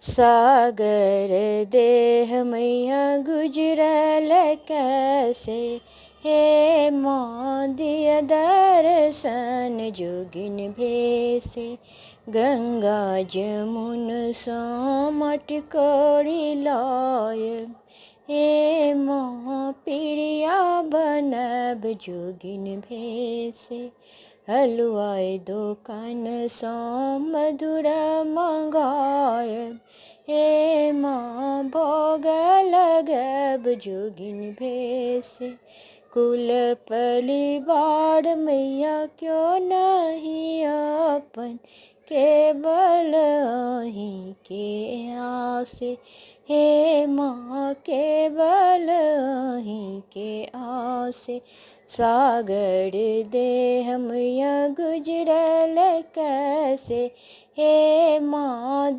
सागर देह मैया गुजरल कैसे, हे माँ दिया दर्शन जोगिन भेसे। गंगा जमुन सो मटकोरी लायब, हे माँ पिरिया बनब जोगिन भेसे। हलवाई दुकान सो मधुर मंगायब, हे माँ भोग लगब जोगिन भेसे। कुल परिवार मैया क्यों नहीं अपन, केवल अहीं के आसे, हे माँ केवल अहीं के आसे। सागर देह मैया गुजरल कैसे, हे माँ